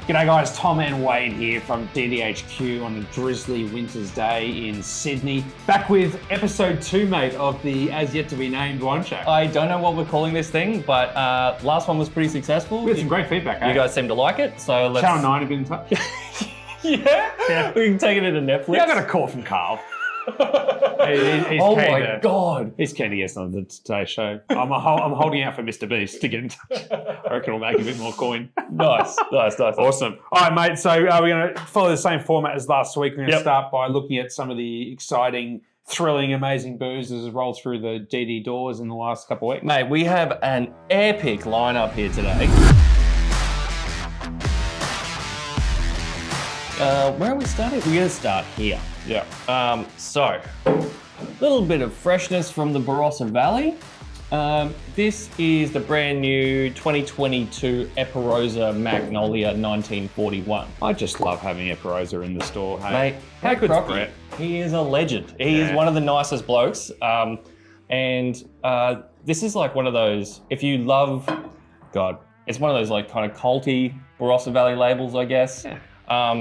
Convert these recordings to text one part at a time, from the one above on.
G'day guys, Tom and Wade here from DDHQ on a drizzly winter's day in Sydney. Back with episode 2, mate, of the as yet to be named wine show. I don't know what we're calling this thing, but last one was pretty successful. We had some great feedback, eh? You guys seem to like it, so let's... Channel 9 have been in touch. Yeah? We can take it into Netflix. Yeah, I got a call from Carl. He's oh my God. He's keen to get on the Today Show. I'm holding out for Mr. Beast to get in touch. I reckon we'll make a bit more coin. Nice. Awesome. All right, mate, so we're going to follow the same format as last week. We're going to start by looking at some of the exciting, thrilling, amazing booze that has rolled through the DD doors in the last couple of weeks. Mate, we have an epic lineup here today. Where are we starting? We're going to start here. Yeah. So, a little bit of freshness from the Barossa Valley. This is the brand new 2022 Eperosa Magnolia 1941. I just love having Eperosa in the store. Hey? Mate, how good's Grocke? Brett? He is a legend. He is one of the nicest blokes. And this is like one of those, if you love, God, it's one of those like kind of culty Barossa Valley labels, I guess. Yeah.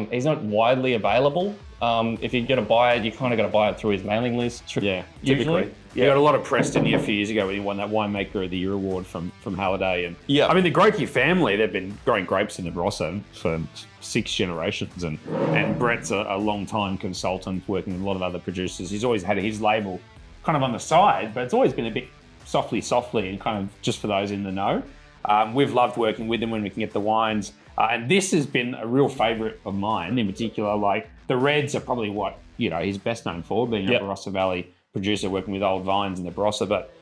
He's not widely available. If you're going to buy it, you kind of got to buy it through his mailing list. Yeah, usually. Typically. You got a lot of press, didn't you, a few years ago when he won that Winemaker of the Year award from Halliday. And yeah, I mean, the Grocke family, they've been growing grapes in the Barossa for 6 generations. And Brett's a long-time consultant working with a lot of other producers. He's always had his label kind of on the side, but it's always been a bit softly and kind of just for those in the know. We've loved working with him when we can get the wines. And this has been a real favourite of mine in particular. Like the reds are probably what, he's best known for, being a Barossa Valley producer working with old vines in the Barossa. But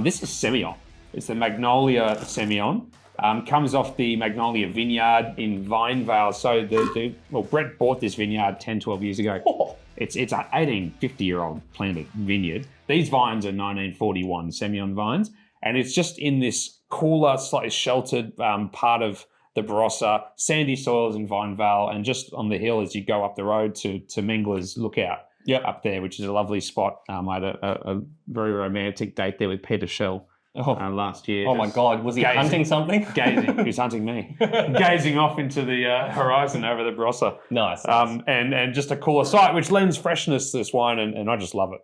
this is Semillon. It's the Magnolia Semillon. Comes off the Magnolia vineyard in Vine Vale. So Brett bought this vineyard 10, 12 years ago. Oh. It's an 1850-year-old planted vineyard. These vines are 1941 Semillon vines. And it's just in this cooler, slightly sheltered part of the Barossa, sandy soils in Vine Vale, and just on the hill as you go up the road to Mengler's Lookout up there, which is a lovely spot. I had a very romantic date there with Peter Shell last year. Oh my God, was he hunting something? Gazing, he was hunting me. Gazing off into the horizon over the Barossa. Nice. And just a cooler sight, which lends freshness to this wine, and I just love it.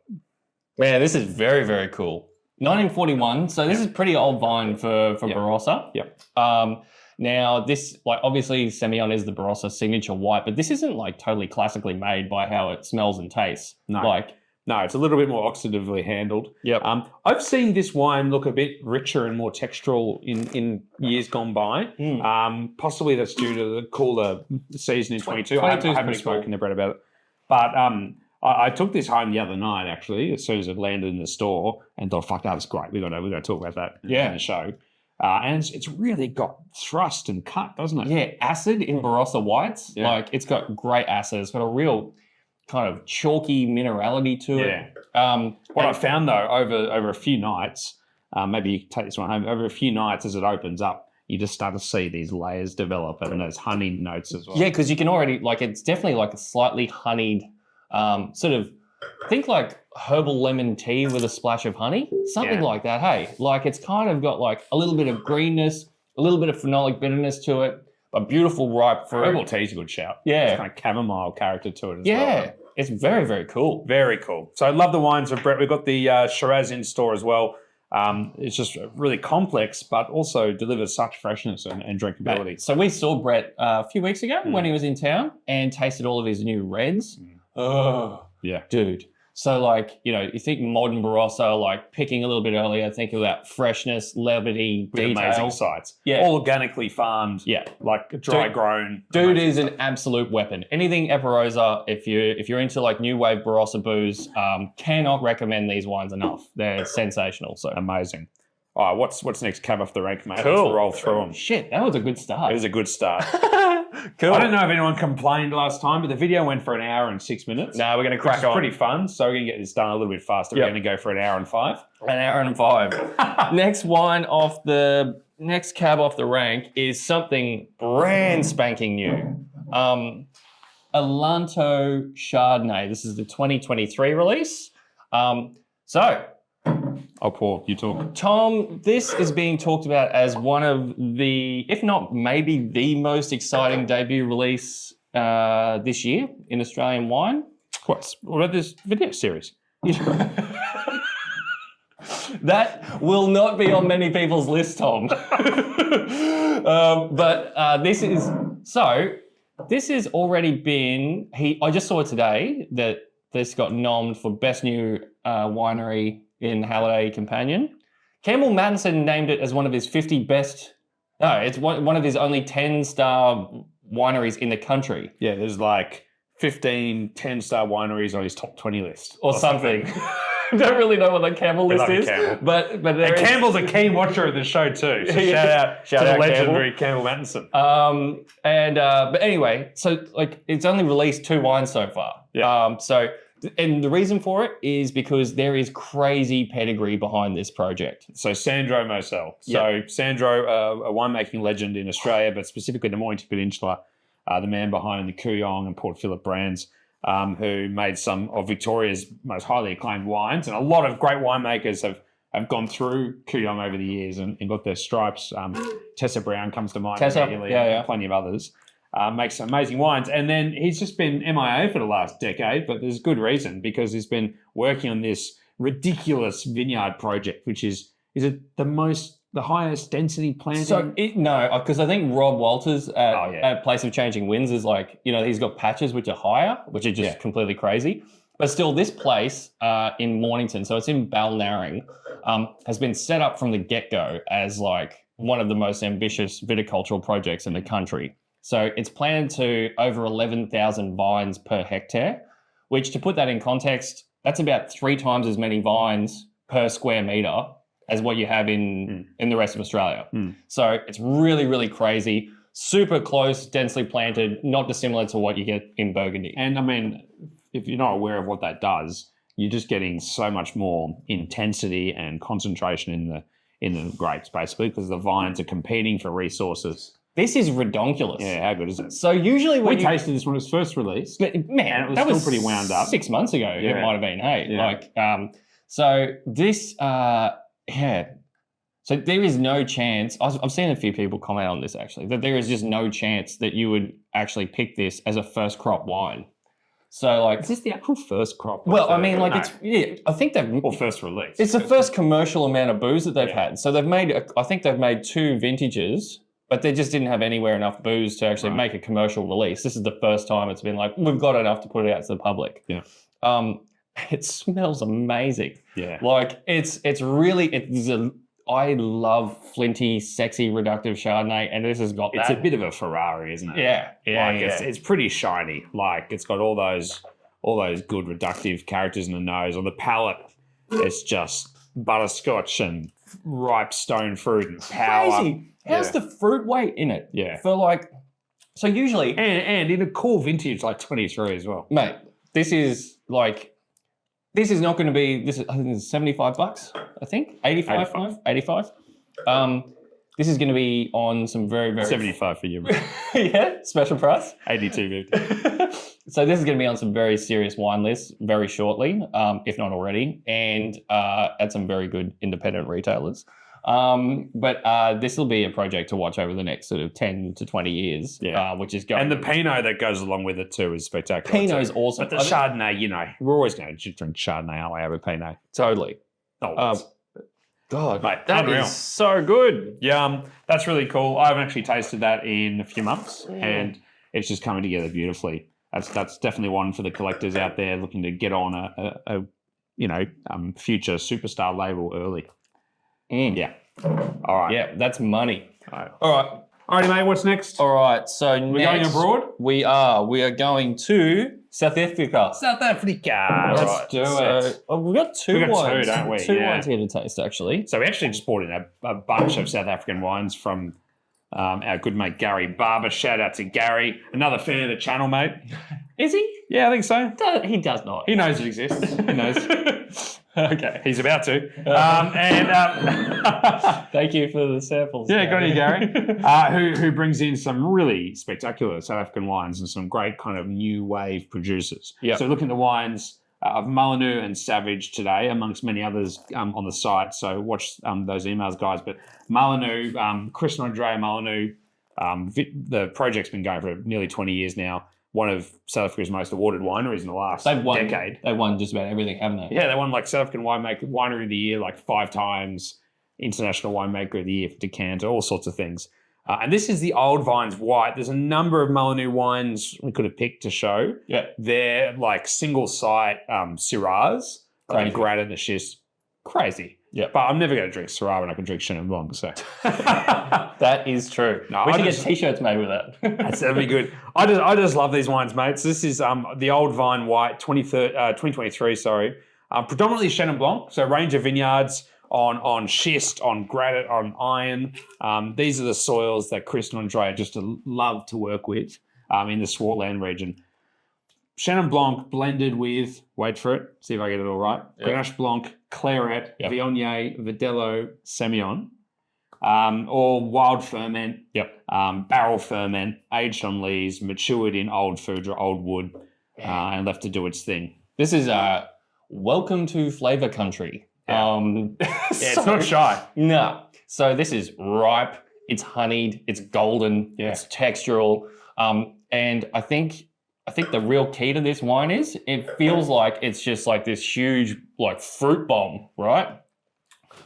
Man, this is very, very cool. 1941, so this is pretty old vine for Barossa. Yep. Now, this, obviously Semillon is the Barossa signature white, but this isn't, totally classically made by how it smells and tastes. No. No, it's a little bit more oxidatively handled. Yep. I've seen this wine look a bit richer and more textural in years gone by. Possibly that's due to the cooler season in 22. I haven't spoken to Brett about it. But I took this home the other night, actually, as soon as it landed in the store, and thought, fuck, that's great. We're going to talk about that in the show. And it's really got thrust and cut, doesn't it? Yeah, acid in Barossa whites. Yeah. It's got great acid. It's got a real kind of chalky minerality to it. What I found, though, over a few nights, maybe you take this one home, over a few nights as it opens up, you just start to see these layers develop and those honeyed notes as well. Yeah, because you can already, it's definitely a slightly honeyed sort of, think herbal lemon tea with a splash of honey, something like that. Hey, it's kind of got a little bit of greenness, a little bit of phenolic bitterness to it, a beautiful ripe fruit. Herbal tea's a good shout. Yeah. It's kind of chamomile character to it as well. Yeah, it's very, very cool. Very cool. So I love the wines of Brett. We've got the Shiraz in store as well. It's just really complex, but also delivers such freshness and drinkability. Right. So we saw Brett a few weeks ago when he was in town and tasted all of his new reds. Oh, yeah, dude. So you think modern Barossa, picking a little bit earlier, think about freshness, levity, with detail. Amazing sites. Yeah. All organically farmed. Yeah. Dry grown. Dude is an absolute weapon. Anything Eperosa, if you're into new wave Barossa booze, cannot recommend these wines enough. They're sensational. So amazing. All right, what's next cab off the rank, mate? Cool. Let's roll through them. Shit, that was a good start. It was a good start. Cool. I don't know if anyone complained last time, but the video went for 1 hour and 6 minutes. No, we're going to crack on. Pretty fun, so we're going to get this done a little bit faster. We're going to go for 1 hour and 5. 1 hour and 5. Next wine off the next cab off the rank is something brand spanking new. Elanto Chardonnay. This is the 2023 release. So I'll pour. You talk. Tom, this is being talked about as one of the, if not maybe the most exciting debut release this year in Australian wine. What about this video series? That will not be on many people's list, Tom. This has already been, I just saw today that this got nommed for Best New Winery in Halliday Companion. Campbell Madison named it as one of his 50 best, no, it's one of his only 10-star wineries in the country. Yeah, there's like 15 10-star wineries on his top 20 list. Or something. I don't really know what the Campbell list is. But Campbell's a keen watcher of the show too. So shout out to the legendary Campbell Madison. But anyway, so like it's only released 2 wines so far. Yeah. And the reason for it is because there is crazy pedigree behind this project. So Sandro Mosel. So Sandro, a winemaking legend in Australia, but specifically the Mornington Peninsula, the man behind the Kooyong and Port Phillip brands, who made some of Victoria's most highly acclaimed wines. And a lot of great winemakers have gone through Kooyong over the years and got their stripes. Tessa Brown comes to mind immediately, and plenty of others. Makes some amazing wines. And then he's just been MIA for the last decade, but there's good reason, because he's been working on this ridiculous vineyard project, which is it the highest density planting? So because I think Rob Walters at Place of Changing Winds is like, he's got patches which are higher, which are just completely crazy. But still, this place in Mornington, so it's in Balnarring, has been set up from the get-go as like one of the most ambitious viticultural projects in the country. So it's planned to over 11,000 vines per hectare, which, to put that in context, that's about 3 times as many vines per square metre as what you have in the rest of Australia. So it's really, really crazy, super close, densely planted, not dissimilar to what you get in Burgundy. And I mean, if you're not aware of what that does, you're just getting so much more intensity and concentration in the grapes, basically, because the vines are competing for resources. This is redonkulous. Yeah, how good is it? So usually when we tasted this when it was first released. Man, and it was still pretty wound up. 6 months ago, it might have been, hey. Yeah. So this, So there is no chance, I've seen a few people comment on this actually, that there is just no chance that you would actually pick this as a first crop wine. So like, is this the actual first crop? Well, I mean, like I think they've, or first release. It's the first commercial amount of booze that they've had. So I think they've made 2 vintages, but they just didn't have anywhere enough booze to actually make a commercial release. This is the first time it's been like, we've got enough to put it out to the public. Yeah. It smells amazing. Yeah. Like I love flinty, sexy, reductive Chardonnay, and this has got that. It's a bit of a Ferrari, isn't it? Yeah. It's pretty shiny. Like, it's got all those good reductive characters in the nose. On the palate, it's just butterscotch and ripe stone fruit and power. Crazy. How's the fruit weight in it? Yeah. For like, so usually... And in a cool vintage like 23 as well. Mate, this is not going to be, I think it's $75, I think. 85. This is going to be on some very, very... 75 for you. Yeah, special price. 82.50. So this is going to be on some very serious wine lists very shortly, if not already, and at some very good independent retailers. But this will be a project to watch over the next sort of 10 to 20 years, which is going. And the Pinot that goes along with it too is spectacular. Pinot is awesome. But the Chardonnay, we're always going to drink Chardonnay, aren't we, over Pinot? Totally. God, mate, that is so good. Yeah, that's really cool. I haven't actually tasted that in a few months, and it's just coming together beautifully. That's definitely one for the collectors out there looking to get on a future superstar label early. Yeah. All right. Yeah, that's money. All right. All right, mate, what's next? All right, so we're going abroad? We are going to South Africa. Let's do it. We've got two wines. Don't we? Two wines here to taste, actually. So we actually just brought in a bunch of South African wines from our good mate Gary Barber. Shout out to Gary, another fan of the channel, mate. Is he? Yeah, I think so. He does not. He knows it exists. He knows. Okay. He's about to. Thank you for the samples. Yeah, got you, Gary. Who brings in some really spectacular South African wines and some great kind of new wave producers. Yep. So looking at the wines, of Mullineux and Savage today, amongst many others on the site. So watch those emails, guys. But Mullineux, Chris and Andrea Mullineux, the project's been going for nearly 20 years now. One of South Africa's most awarded wineries in the last decade. They've won just about everything, haven't they? Yeah, they won like South African Winery of the Year like 5 times, International Winemaker of the Year for Decanter, all sorts of things. And this is the Old Vines White. There's a number of Mullineux wines we could have picked to show. Yeah. They're like single site Syrahs. Like grated the schist. Crazy. Yeah. But I'm never going to drink Syrah when I can drink Chenin Blanc. So that is true. No, we should get T-shirts made with that. That'd be good. I just love these wines, mate. So this is the Old Vine White 2023. Sorry, predominantly Chenin Blanc. So a range of vineyards on schist, on granite, on iron. These are the soils that Chris and Andrea just love to work with in the Swartland region. Chenin Blanc blended with, wait for it, see if I get it all right. Yep. Grenache Blanc, Claret, Viognier, Verdelho, Semillon. Or wild ferment, barrel ferment, aged on lees, matured in old food or old wood, and left to do its thing. This is welcome to flavor country. It's not shy. No. So this is ripe, it's honeyed, it's golden, it's textural. And I think the real key to this wine is it feels like it's just like this huge like fruit bomb, right?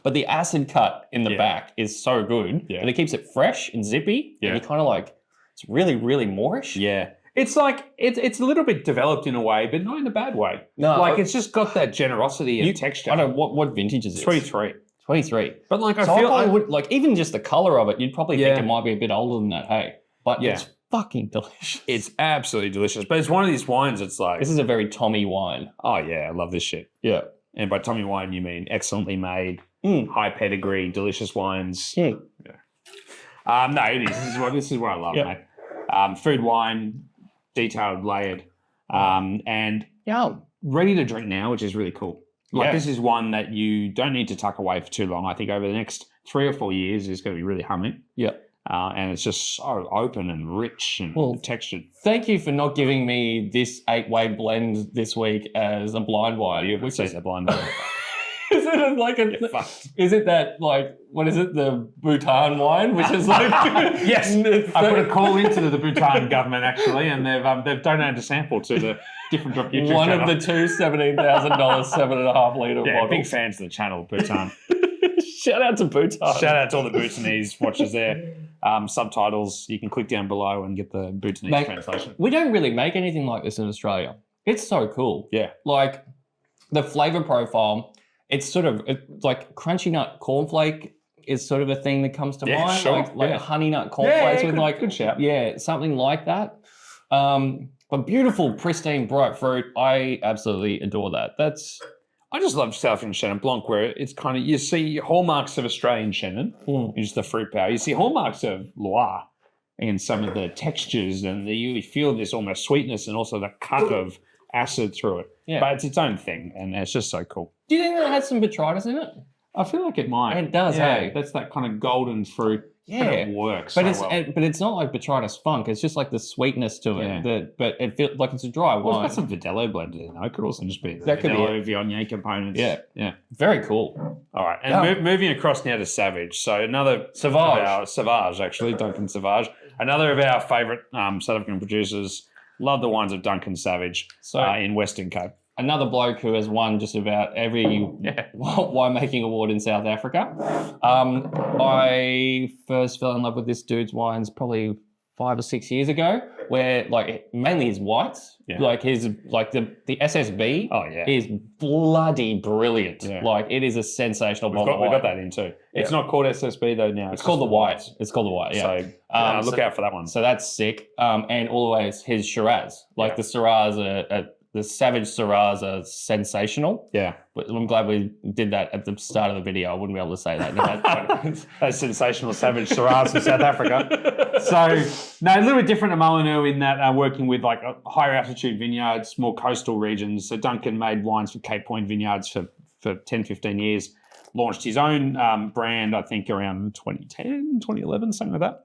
But the acid cut in the back is so good. Yeah. And it keeps it fresh and zippy. Yeah. And you kind of like, it's really, really moreish. Yeah. It's like, it's a little bit developed in a way, but not in a bad way. No. Like it's just got that generosity and texture. I don't know, what vintage is it? 23. 23. But like, I feel I would, like even just the color of it, you'd probably think it might be a bit older than that, hey? But it's fucking delicious. It's absolutely delicious. But it's one of these wines that's like... This is a very Tommy wine. Oh yeah, I love this shit. Yeah. And by Tommy wine, you mean excellently made, high pedigree, delicious wines. Yeah. No, it is. This is what I love, mate. Food, wine, detailed, layered, and ready to drink now, which is really cool. Like this is one that you don't need to tuck away for too long. I think over the next 3 or 4 years, it's going to be really humming. Yeah. And it's just so open and rich and textured. Thank you for not giving me this 8-way blend this week as a blind wine. Which is a blind wine. Is it like is it that like what is it, the Bhutan wine, which is like yes, I put a call into the Bhutan government actually, and they've donated a sample to the different YouTube one channel. of the two $17,000 7.5 litre bottles. Big fans of the channel, Bhutan. Shout out to Bhutan. Shout out to all the Bhutanese watchers there. Subtitles, you can click down below and get the Bhutanese translation. We don't really make anything like this in Australia. It's so cool. Yeah. Like the flavour profile, it's sort of like crunchy nut cornflake is sort of a thing that comes to mind. Sure. Like honey nut cornflakes with like good shout. Yeah, something like that. But beautiful, pristine, bright fruit. I absolutely adore that. I just love South African Chenin Blanc, where it's kind of, you see hallmarks of Australian Chenin, just the fruit power. You see hallmarks of Loire in some of the textures, and you feel this almost sweetness and also the cut of acid through it. Yeah. But it's its own thing, and it's just so cool. Do you think that has some botrytis in it? I feel like it might. It does, hey? That's that kind of golden fruit. Yeah, it works. But it's not like botrytis funk. It's just like the sweetness to it. Yeah. But it feels like it's a dry wine. Well, it's got some Verdelho blended in. It could also just be the Verdelho, Viognier components. Yeah. Very cool. All right, and moving across now to Savage. So another Savage, actually, Duncan Savage. Another of our favourite South African producers. Love the wines of Duncan Savage in Western Cape. Another bloke who has won just about every winemaking award in South Africa. I first fell in love with this dude's wines probably 5 or 6 years ago, where like mainly his whites, like his the SSB is bloody brilliant. Yeah. Like it is a sensational bottle. We got that in too. It's not called SSB though now. It's called the white. It's called the white. Yeah. So look out for that one. So that's sick. And always his Shiraz, like the Shiraz the Savage Syrahs are sensational. Yeah. But I'm glad we did that at the start of the video. I wouldn't be able to say that. Those sensational Savage Syrahs from South Africa. So, no, a little bit different to Mullineux in that working with like higher altitude vineyards, more coastal regions. So Duncan made wines for Cape Point vineyards for 10, 15 years. Launched his own brand, I think, around 2010, 2011, something like that.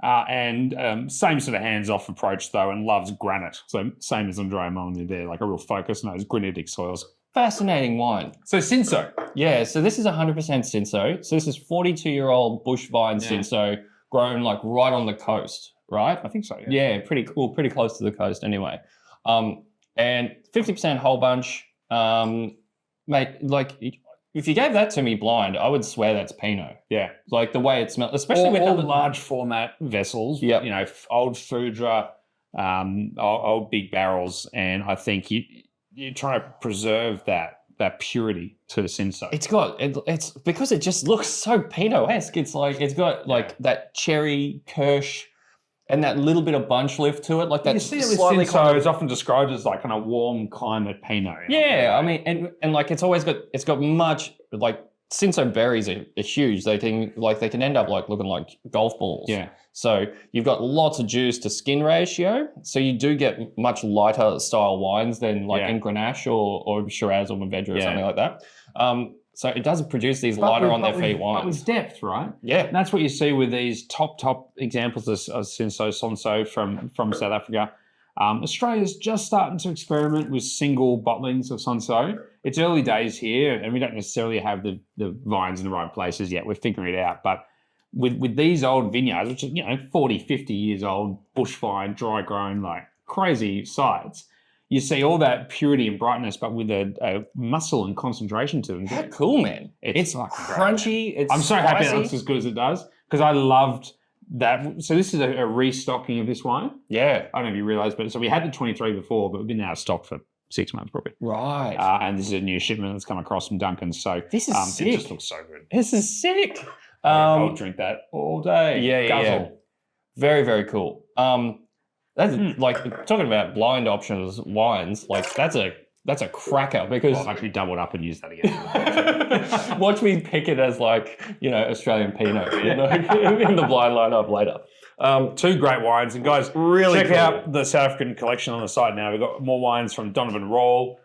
And same sort of hands-off approach though, and loves granite. So same as Andrea Molyneux there, like a real focus on those granitic soils. Fascinating wine. So Cinsault. Yeah, so this is 100% Cinsault. So this is 42-year-old bush vine Cinsault grown like right on the coast, right? I think so, Yeah, pretty cool, pretty close to the coast anyway. And 50% whole bunch. Mate, like if you gave that to me blind, I would swear that's Pinot. Yeah. Like the way it smells, especially with all the large format vessels, Yep. you know, old Foudre, old big barrels. And I think you're trying to preserve that purity to the Cinsault. It's because it just looks so Pinot-esque. It's like it's got like that cherry kirsch and that little bit of bunch lift to it, like that. You see it with slightly Cinsault, it's often described as like kind of warm climate Pinot. Yeah, I mean, and like it's got much like Cinsault berries are huge. They can end up like looking like golf balls. Yeah. So you've got lots of juice to skin ratio. So you do get much lighter style wines than like in Grenache or Shiraz or Mourvedre or something like that. So it does produce these lighter on their feet wines. But with depth, right? Yeah. And that's what you see with these top examples of Cinsault from South Africa. Australia's just starting to experiment with single bottlings of Cinsault. It's early days here, and we don't necessarily have the vines in the right places yet. We're figuring it out. But with these old vineyards, which are 40, 50 years old, bush vine, dry grown, like crazy sites, you see all that purity and brightness, but with a muscle and concentration to them. How cool, man. It's crunchy. It's I'm so spicy. happy that looks as good as it does, because I loved that. So this is a restocking of this wine. Yeah. I don't know if you realise, but so we had the 23 before, but we've been out of stock for 6 months probably. Right. And this is a new shipment that's come across from Duncan. So this is sick. It just looks so good. This is sick. I'll drink that all day. Yeah. Very, very cool. That's like talking about blind options wines. Like that's a cracker because I've actually doubled up and used that again. Watch me pick it as like Australian Pinot in the blind lineup later. 2 great wines, and guys, really check out the South African collection on the site now. We've got more wines from Donovan Rawle,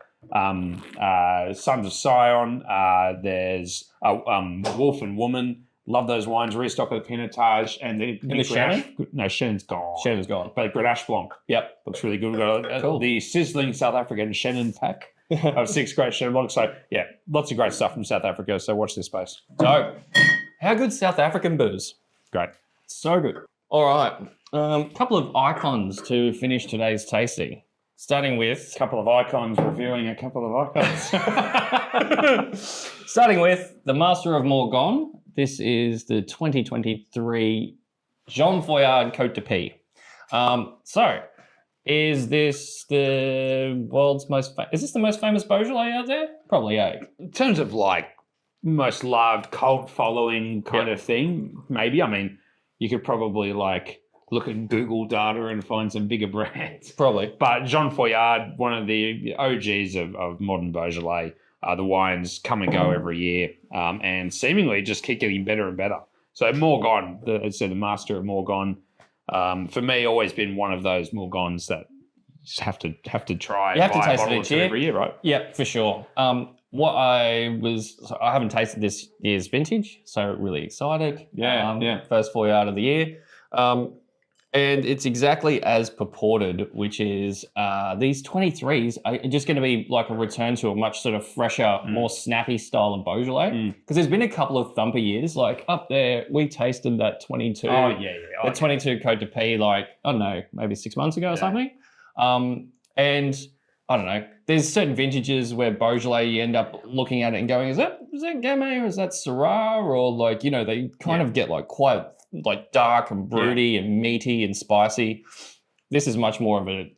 Sons of Sion. There's Wolf and Woman. Love those wines. Restock of the Pinotage and the Shannon? No, Shannon's gone. Shannon's gone. But Grenache Blanc. Yep. Looks really good. We've got Cool. the sizzling South African Shannon pack of 6 great Shannon Blancs. So, yeah, lots of great stuff from South Africa. So, watch this space. So, how good South African booze? Great. So good. All right. Couple of icons to finish today's tasting. Starting with... A couple of icons reviewing a couple of icons. Starting with the Master of Morgon. This is the 2023 Jean Foillard Côte du Py. So, is this the world's most... Is this the most famous Beaujolais out there? Probably, In terms of like most loved cult following kind of thing, maybe. I mean, you could probably like look at Google data and find some bigger brands. Probably. But Jean Foillard, one of the OGs of modern Beaujolais. The wines come and go every year, and seemingly just keep getting better and better. So Morgon, the master of Morgon, for me, always been one of those Morgons that you just have to try. You have to buy a taste bottle it or each two year. every year, right? Yeah, for sure. I haven't tasted this year's vintage, so really excited. First Foillard of the year. And it's exactly as purported, which is these 23s are just going to be like a return to a much sort of fresher, more snappy style of Beaujolais. Because there's been a couple of thumper years, like up there, we tasted that 22. Oh, yeah. The 22 Côte du Py, like, I don't know, maybe 6 months ago or something. And I don't know, there's certain vintages where Beaujolais, you end up looking at it and going, is that Gamay or is that Syrah? Or like, they kind of get like quite like dark and broody and meaty and spicy. This is much more of a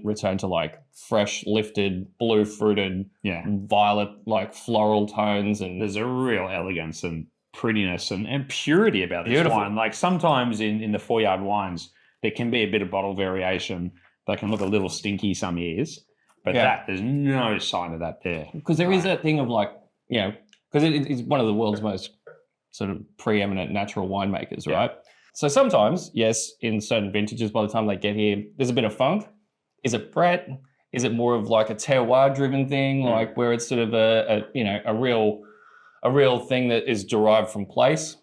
return to like fresh, lifted, blue fruited, violet, like floral tones. And there's a real elegance and prettiness and purity about this Beautiful. wine. Like sometimes in the Foillard wines, there can be a bit of bottle variation. They can look a little stinky some years, but there's no sign of that there. Because there is that thing of like, because it's one of the world's most sort of preeminent natural winemakers, right? So sometimes, yes, in certain vintages, by the time they get here, there's a bit of funk. Is it Brett? Is it more of like a terroir-driven thing, like where it's sort of a real thing that is derived from place?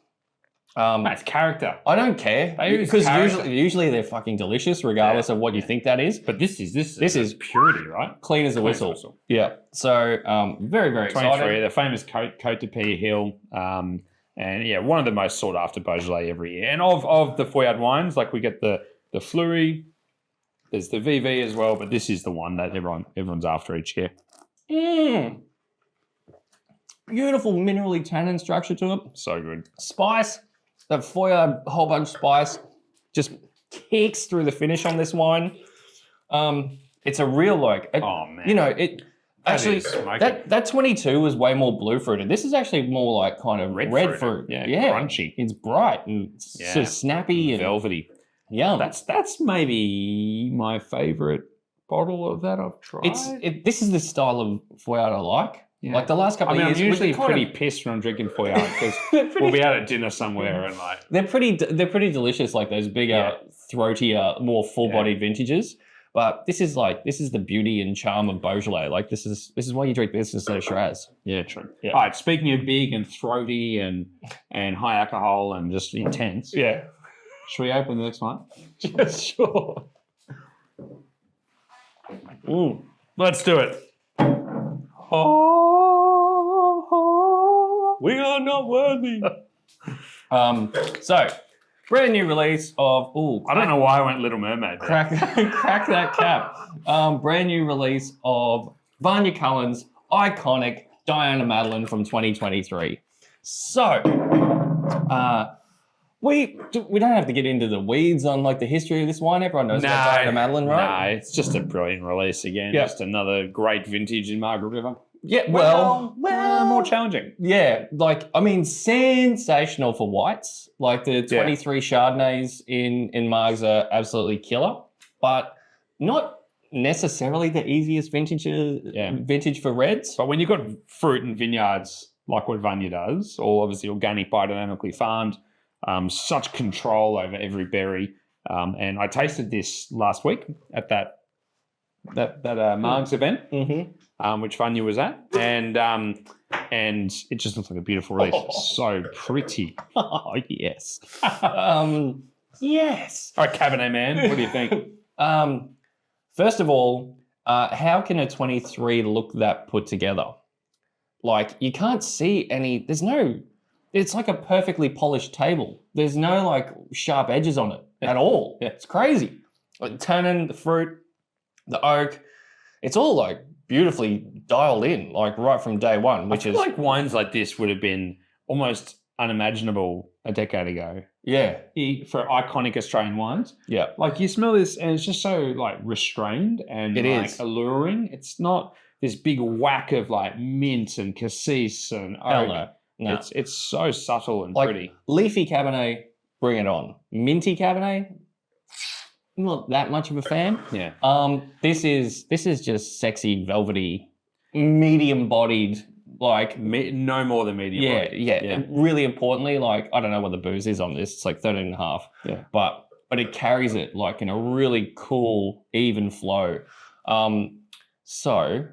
That's character. I don't care because usually they're fucking delicious, regardless of what you think that is. But this is purity, right? Clean as a whistle. Yeah. So very, very 23, excited. the famous Côte du Py hill. And yeah, one of the most sought after Beaujolais every year. And of the Foillard wines, like we get the Fleury, there's the VV as well, but this is the one that everyone's after each year. Beautiful minerally tannin structure to it. So good. Spice, the Foillard whole bunch spice just kicks through the finish on this wine. It's a real oh man. You know, it actually that 22 was way more blue fruited. This is actually more like kind of red fruit. Yeah, crunchy. It's bright and sort of snappy and velvety. Yum. That's maybe my favorite bottle of that I've tried. This is the style of Foillard I like. Yeah. Like the last couple of years, I'm usually pretty pissed when I'm drinking Foillard because we'll be out at dinner somewhere and like they're pretty delicious, like those bigger, throatier, more full-bodied vintages. But this is the beauty and charm of Beaujolais. Like this is why you drink this instead of Shiraz. Yeah, true. Yeah. All right, speaking of big and throaty and high alcohol and just intense. Yeah. Should we open the next one? Yeah, sure. Let's do it. We are not worthy. So, brand new release of I don't know why I went Little Mermaid. Crack that cap. Brand new release of Vanya Cullen's iconic Diana Madeline from 2023. So, we don't have to get into the weeds on like the history of this wine. Everyone knows about Diana Madeline, right? No, it's just a brilliant release again. Yep. Just another great vintage in Margaret River. Yeah, well, more challenging. Yeah, sensational for whites. Like the 23 Chardonnays in Margs are absolutely killer, but not necessarily the easiest vintage for reds. But when you've got fruit and vineyards like what Vanya does, or obviously organic, biodynamically farmed, such control over every berry. And I tasted this last week at that Margs event. Mm-hmm. Which Vanya was at, and it just looks like a beautiful release. It's so pretty. Oh yes, yes. All right, Cabernet man, what do you think? First of all, how can a 23 look that put together? Like you can't see any. It's like a perfectly polished table. There's no like sharp edges on it at all. Yeah. It's crazy. Like tannin, the fruit, the oak, it's all like beautifully dialed in, like right from day one, which is like wines like this would have been almost unimaginable a decade ago. Yeah. For iconic Australian wines. Yeah. Like you smell this and it's just so like restrained and alluring. It's not this big whack of like mint and cassis and oak. No. It's so subtle and pretty. Leafy Cabernet, bring it on. Minty Cabernet, not that much of a fan. Yeah. This is just sexy, velvety, medium-bodied, like no more than medium bodied. Yeah. And really importantly, like I don't know what the booze is on this. It's like 13.5. Yeah. But it carries it like in a really cool, even flow. So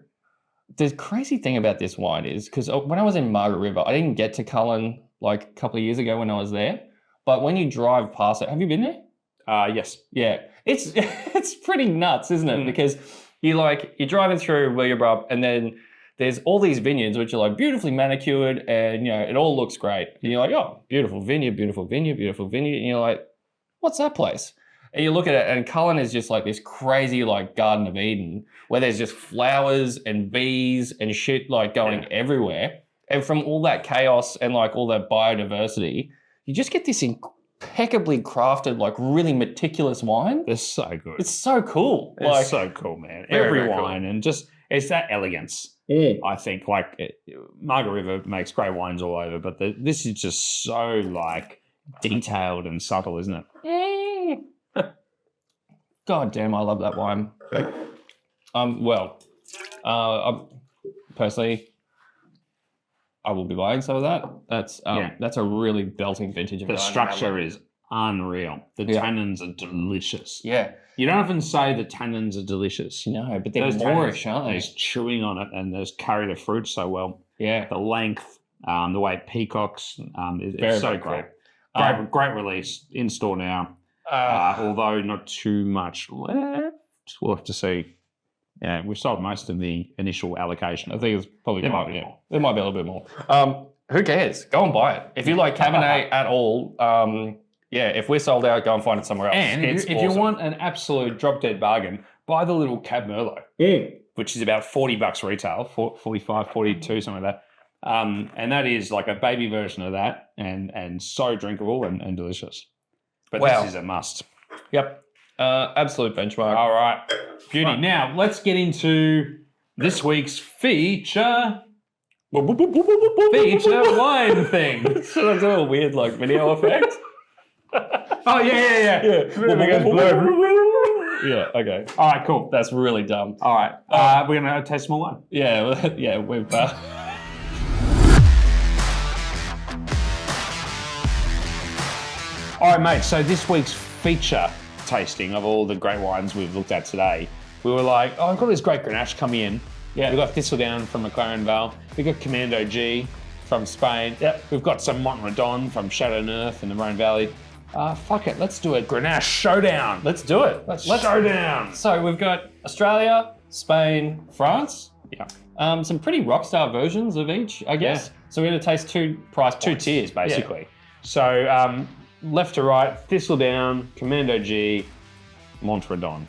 the crazy thing about this wine is because when I was in Margaret River, I didn't get to Cullen like a couple of years ago when I was there. But when you drive past it, have you been there? Yes. Yeah. It's pretty nuts, isn't it? Because you're driving through Williamsburg and then there's all these vineyards which are like beautifully manicured and, you know, it all looks great. And you're like, oh, beautiful vineyard, beautiful vineyard, beautiful vineyard. And you're like, what's that place? And you look at it and Cullen is just like this crazy like Garden of Eden where there's just flowers and bees and shit like going everywhere. And from all that chaos and like all that biodiversity, you just get this impeccably crafted, like really meticulous wine. It's so good. It's so cool. It's so cool, man. Every wine cool. And just it's that elegance. I think Margaret River makes great wines all over, but this is just so like detailed and subtle, isn't it? God damn, I love that wine. Personally, I will be buying some of that. That's a really belting vintage of the structure is unreal. The tannins are delicious. Yeah. You don't often say the tannins are delicious. No, but they're moreish, aren't they? Just chewing on it and just carry the fruit so well. Yeah. The length, the way it peacocks, it's so great. Great release in store now. Although not too much left. We'll have to see. Yeah, we've sold most of the initial allocation. I think it's probably There might be more. There might be a little bit more. Who cares? Go and buy it. If you like Cabernet at all, if we're sold out, go and find it somewhere else. And if you want an absolute drop-dead bargain, buy the little Cab Merlot, which is about $40 retail, 45, 42, something like that. And that is like a baby version of that and so drinkable and delicious. But this is a must. Yep. Absolute benchmark. All right. Beauty. Now, let's get into this week's feature wine thing. Should I do a weird video effect? Oh, yeah. Yeah, okay. All right, cool. That's really dumb. All right. We're going to taste more wine. Yeah, we've... All right, mate. So this week's feature tasting of all the great wines we've looked at today, we were like, oh, I've got this great Grenache coming in. Yeah. We've got Thistledown from McLaren Vale. We've got Commando G from Spain. Yep. We've got some Mont-Redon from Châteauneuf in the Rhone Valley. Fuck it, let's do a Grenache Showdown. Let's do it. Let's showdown. So we've got Australia, Spain, France. Yeah. Some pretty rockstar versions of each, I guess. Yeah. So we're going to taste two price points. Two tiers, basically. Yeah. So left to right, Thistledown, Commando G, Mont-Redon.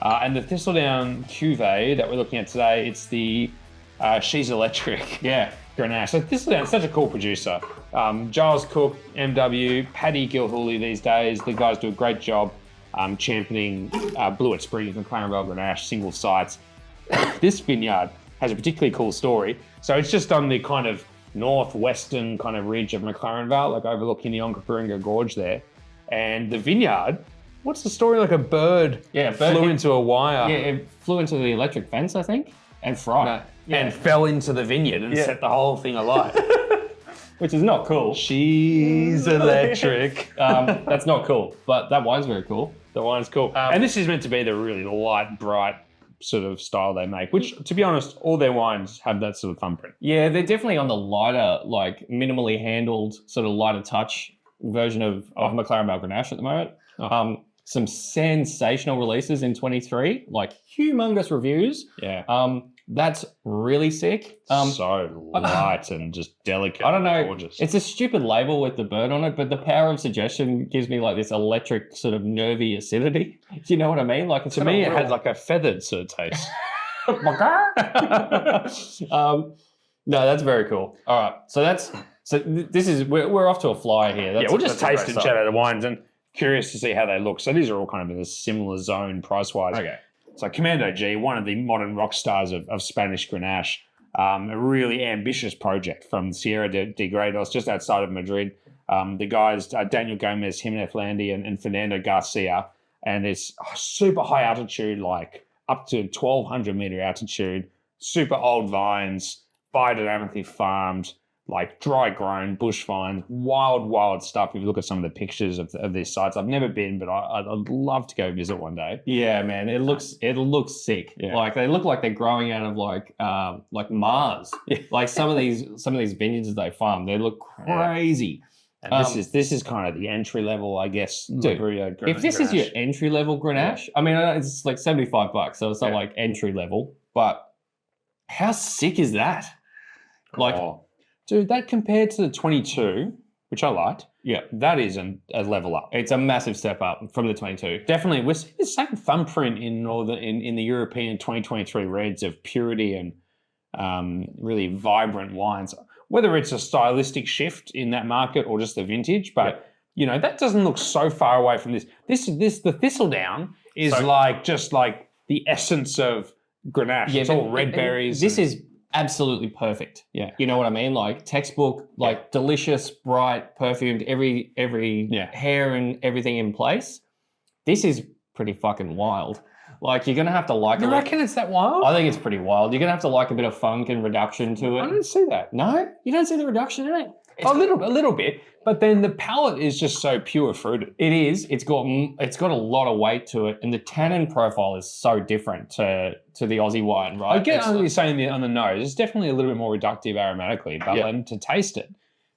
And the Thistledown cuvee that we're looking at today, it's the She's Electric. Yeah. Grenache. So Thistledown is such a cool producer. Giles Cook, MW, Paddy Gilhooly these days. The guys do a great job championing Blewett Springs, McLaren Vale Grenache, single sites. This vineyard has a particularly cool story. So it's just on the kind of northwestern kind of ridge of McLaren Vale, like overlooking the Onkaparinga Gorge there. And the vineyard, what's the story? Like a bird flew into a wire. Yeah, it flew into the electric fence, I think, and fried. No. Yeah. And fell into the vineyard and set the whole thing alight. Which is not cool. She's electric. That's not cool, but that wine's very cool. The wine's cool. And this is meant to be the really light, bright sort of style they make, which, to be honest, all their wines have that sort of thumbprint. Yeah, they're definitely on the lighter, like minimally handled, sort of lighter touch version of McLaren Vale Grenache at the moment. Some sensational releases in 23, like humongous reviews. Yeah. That's really sick. So light and just delicate. I don't know. Gorgeous. It's a stupid label with the bird on it, but the power of suggestion gives me like this electric sort of nervy acidity. Do you know what I mean? Like to me, it had like a feathered sort of taste. No, that's very cool. All right, so this is we're off to a flyer here. We'll just taste and chat out the wines and curious to see how they look. So these are all kind of in a similar zone price-wise. Okay. So Commando G, one of the modern rock stars of Spanish Grenache, a really ambitious project from Sierra de Gredos, just outside of Madrid. The guys, Daniel Gomez, Jimenez Landi, and Fernando Garcia. And it's super high altitude, like up to 1,200 meter altitude, super old vines, biodynamically farmed, like dry grown bush vines, wild stuff. If you look at some of the pictures of these sites, I've never been, but I'd love to go visit one day. Yeah, man, it looks sick. Yeah. Like they look like they're growing out of like Mars. Yeah. Like some of these vineyards they farm, they look crazy. And this is kind of the entry level, I guess. Dude, if this is your entry level Grenache, I mean, it's like $75, so it's not like entry level, but how sick is that? Like. Dude, that compared to the 22, which I liked, that is a level up. It's a massive step up from the 22. Definitely. We're seeing the same thumbprint in the European 2023 reds of purity and really vibrant wines. Whether it's a stylistic shift in that market or just the vintage, but that doesn't look so far away from this. The Thistledown is just like the essence of Grenache. It's all red berries. This is absolutely perfect. Yeah. You know what I mean? Like textbook, like delicious, bright, perfumed, every hair and everything in place. This is pretty fucking wild. Like you're gonna have to like it. You reckon it's that wild? I think it's pretty wild. You're gonna have to like a bit of funk and reduction to it. I didn't see that. No? You don't see the reduction in it? A little bit. But then the palate is just so pure fruited. It is. It's got a lot of weight to it, and the tannin profile is so different to the Aussie wine, right? I get what you're saying on the nose. It's definitely a little bit more reductive aromatically, but to taste it,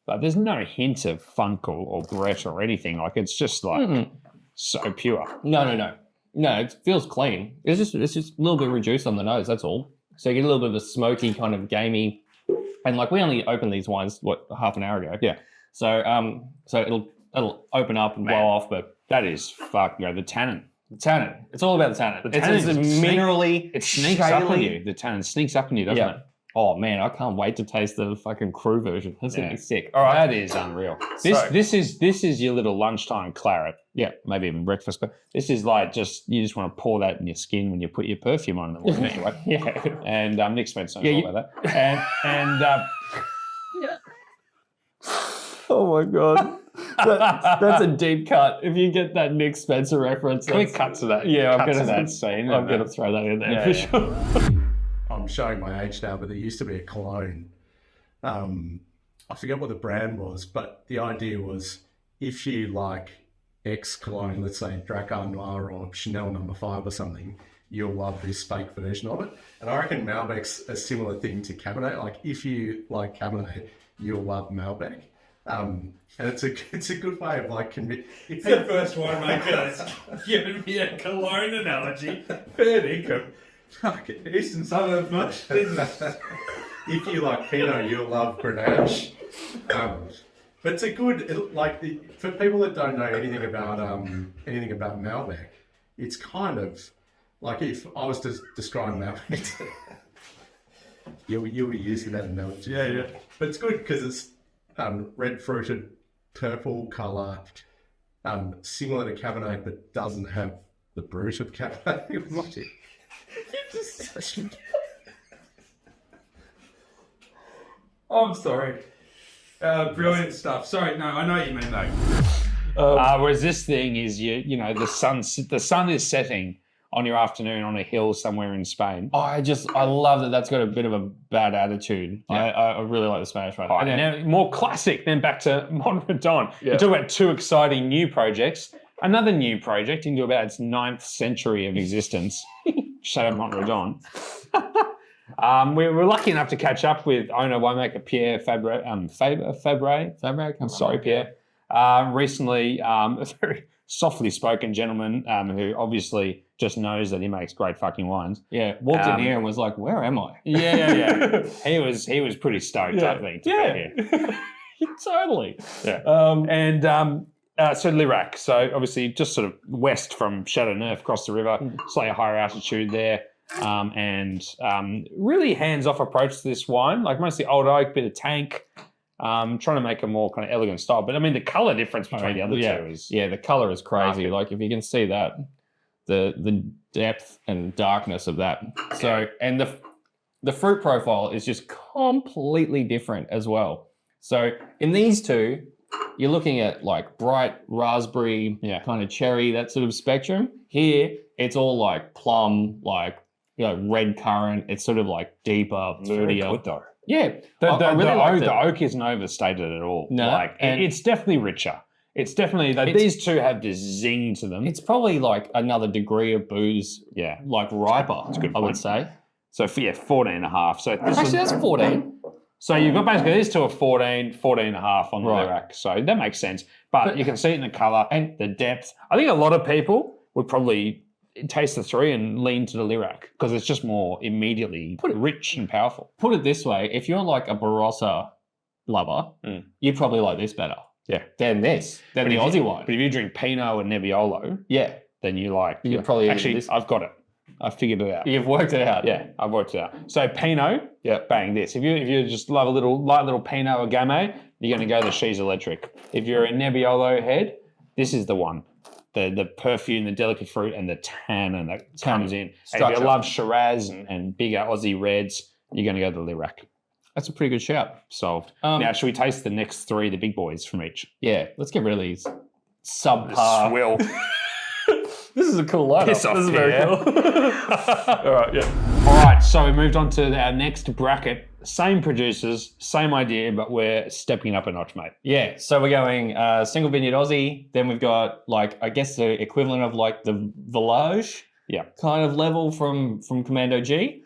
but there's no hint of funk or Brett or anything. Like it's just like so pure. No, it feels clean. It's just a little bit reduced on the nose. That's all. So you get a little bit of a smoky kind of gamey, and like we only opened these wines half an hour ago. Yeah. So so it'll open up and blow off, but that is the tannin. The tannin. It's all about the tannin. The tannin it's minerally. It sneaks up on you. The tannin sneaks up on you, doesn't it? Oh man, I can't wait to taste the fucking crew version. That's gonna be sick. All right, that is unreal. This is your little lunchtime claret. Yeah, maybe even breakfast, but this is like you just want to pour that in your skin when you put your perfume on in the morning anyway. Yeah. And Nick Spencer knows all about that. And oh my god. That's a deep cut. If you get that Nick Spencer reference, can we cut to that? Yeah, I'm gonna that scene. I'm gonna throw that in there for sure. I'm showing my age now, but there used to be a cologne. I forget what the brand was, but the idea was if you like X cologne, let's say Dracar Noir or Chanel No. 5 or something, you'll love this fake version of it. And I reckon Malbec's a similar thing to Cabernet. Like if you like Cabernet, you'll love Malbec. And it's a good way of like It's the first winemaker that's given me a cologne analogy. Fair dinkum. Fuck it, Eastern Suburbs much. If you like Pinot, you'll love Grenache. But it's a good for people that don't know anything about Malbec. It's kind of like if I was to describe Malbec, you'll be using that analogy. Yeah. But it's good because it's red fruited, purple colour, similar to Cabernet, but doesn't have the brute of Cabernet. I'm sorry. Brilliant stuff. Sorry, no, I know what you mean though. Whereas this thing is the sun is setting on your afternoon on a hill somewhere in Spain. I love that. That's got a bit of a bad attitude. Yeah. I really like the Spanish one. And now more classic. Then back to Mont-Redon. Yeah. We talk about two exciting new projects. Another new project into about its 9th century of existence, Chateau Mont-Redon. We were lucky enough to catch up with owner winemaker Pierre Fabre. I'm sorry, Pierre. Recently, a very softly spoken gentleman who obviously just knows that he makes great fucking wines. Yeah, walked in here and was like, "Where am I?" Yeah. he was pretty stoked, I think. Totally. Yeah. So Lirac, so obviously just sort of west from Châteauneuf, across the river, slightly higher altitude there, and really hands-off approach to this wine, like mostly old oak, bit of tank, trying to make a more kind of elegant style. But I mean, the colour difference between the other two is... Yeah, the colour is crazy. Like if you can see that, the depth and darkness of that. So, and the fruit profile is just completely different as well. So in these two, you're looking at like bright raspberry, kind of cherry, that sort of spectrum. Here, it's all like plum, like red currant. It's sort of like deeper, moodier. Good though. Yeah, the oak isn't overstated at all. No, like it's definitely richer. It's definitely these two have this zing to them. It's probably like another degree of booze. Yeah, like riper. That's a good I would say. So 14 and a half. So that's 14. So you've got basically these two are 14 and a half on the Lirac. So that makes sense. But you can see it in the colour and the depth. I think a lot of people would probably taste the three and lean to the Lirac because it's just more immediately rich and powerful. Put it this way, if you're like a Barossa lover, you probably like this better. Yeah. Than the Aussie wine. But if you drink Pinot and Nebbiolo, then you probably actually this. I've got it. I figured it out. You've worked it out. Yeah, I've worked it out. So Pinot, bang this. If you just love a light little Pinot or Gamay, you're going to go the She's Electric. If you're a Nebbiolo head, this is the one. The perfume, the delicate fruit, and the tannin that comes in. And if you love Shiraz and bigger Aussie reds, you're going to go to the Lirac. That's a pretty good shout. Solved. Now, should we taste the next three, the big boys from each? Yeah, let's get rid of these subpar. Swill. This is a cool lineup. Piss off, this is very cool. All right, yeah. All right, so we moved on to our next bracket. Same producers, same idea, but we're stepping up a notch, mate. Yeah, so we're going single vineyard Aussie. Then we've got I guess the equivalent of like the Village kind of level from Commando G.